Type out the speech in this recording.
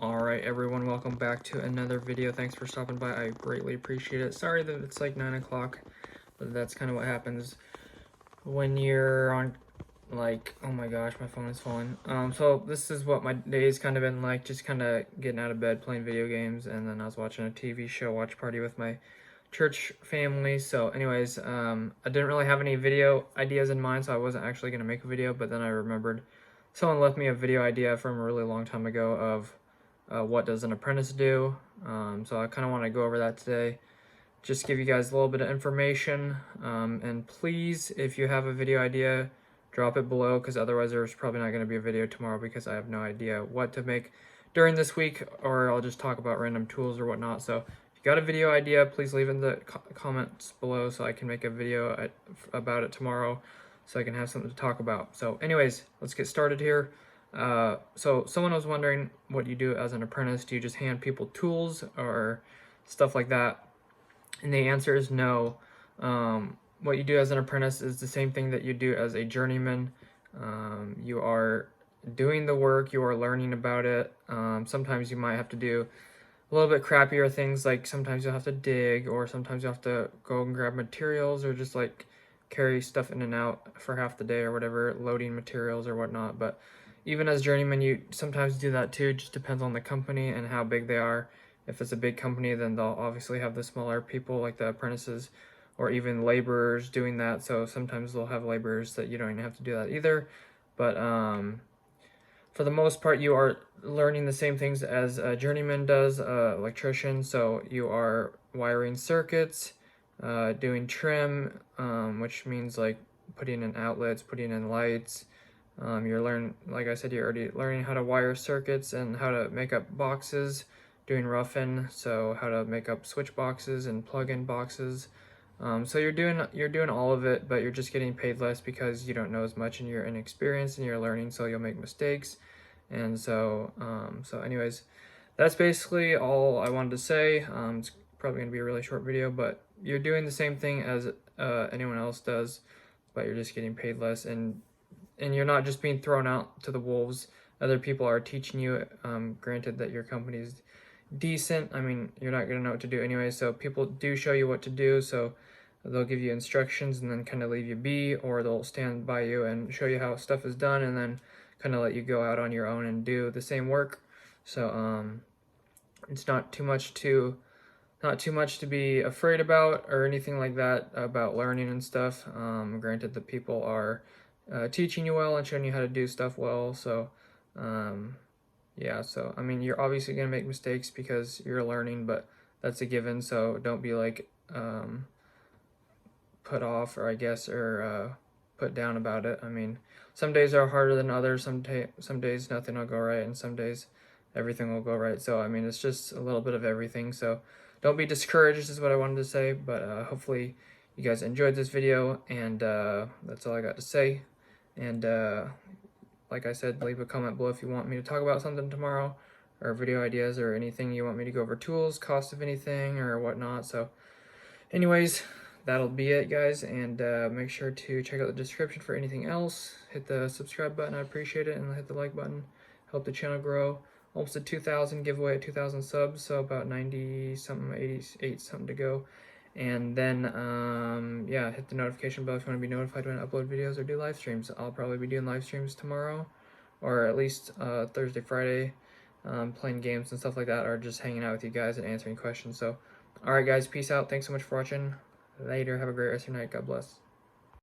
Alright everyone, welcome back to another video. Thanks for stopping by, I greatly appreciate it. Sorry that it's like 9 o'clock, but that's kind of what happens when you're on, like, oh my gosh, my phone is falling. So this is what my day's kind of been like, just kind of getting out of bed, playing video games, and then I was watching a TV show, watch party with my church family. So anyways, I didn't really have any video ideas in mind, so I wasn't actually going to make a video, but then I remembered someone left me a video idea from a really long time ago of what does an apprentice do. So I kind of want to go over that today, just give you guys a little bit of information, and please, if you have a video idea, drop it below, because otherwise there's probably not going to be a video tomorrow because I have no idea what to make during this week, or I'll just talk about random tools or whatnot. So if you got a video idea, please leave in the comments below so I can make a video about it tomorrow, so I can have something to talk about. So anyways, let's get started here. So someone was wondering, what do you do as an apprentice? Do you just hand people tools or stuff like that? And the answer is no. What you do as an apprentice is the same thing that you do as a journeyman. You are doing the work, you are learning about it. Sometimes you might have to do a little bit crappier things, like sometimes you'll have to dig, or sometimes you'll have to go and grab materials, or just like carry stuff in and out for half the day or whatever, loading materials or whatnot. But even as journeymen, you sometimes do that too. It just depends on the company and how big they are. If it's a big company, then they'll obviously have the smaller people like the apprentices, or even laborers doing that. So sometimes they'll have laborers that you don't even have to do that either. But for the most part, you are learning the same things as a journeyman does, electrician. So you are wiring circuits, doing trim, which means like putting in outlets, putting in lights. You're like I said, you're already learning how to wire circuits and how to make up boxes, doing rough-in, so how to make up switch boxes and plug-in boxes. So you're doing all of it, but you're just getting paid less because you don't know as much and you're inexperienced and you're learning, so you'll make mistakes. And so anyways, that's basically all I wanted to say. It's probably gonna be a really short video, but you're doing the same thing as anyone else does, but you're just getting paid less, and you're not just being thrown out to the wolves. Other people are teaching you, granted that your company's decent. I mean, you're not gonna know what to do anyway, so people do show you what to do. So they'll give you instructions and then kind of leave you be, or they'll stand by you and show you how stuff is done and then kind of let you go out on your own and do the same work. So it's not too much to be afraid about or anything like that about learning and stuff. Granted, the people are teaching you well and showing you how to do stuff well. So yeah, so I mean, you're obviously gonna make mistakes because you're learning, but that's a given. So don't be like put off, or I guess, or put down about it. I mean, some days are harder than others. Some days nothing will go right, and some days everything will go right. So I mean, it's just a little bit of everything. So don't be discouraged is what I wanted to say. But hopefully you guys enjoyed this video, and that's all I got to say. And like I said, leave a comment below if you want me to talk about something tomorrow, or video ideas, or anything you want me to go over, tools, cost of anything, or whatnot. So anyways, that'll be it, guys, and make sure to check out the description for anything else. Hit the subscribe button, I appreciate it, and hit the like button, help the channel grow. Almost at 2,000, giveaway at 2,000 subs, so about 90 something, 88 something to go. And then yeah, hit the notification bell if you want to be notified when I upload videos or do live streams. I'll probably be doing live streams tomorrow, or at least Thursday, Friday, playing games and stuff like that, or just hanging out with you guys and answering questions. So alright guys, peace out, thanks so much for watching. Later, have a great rest of your night, God bless.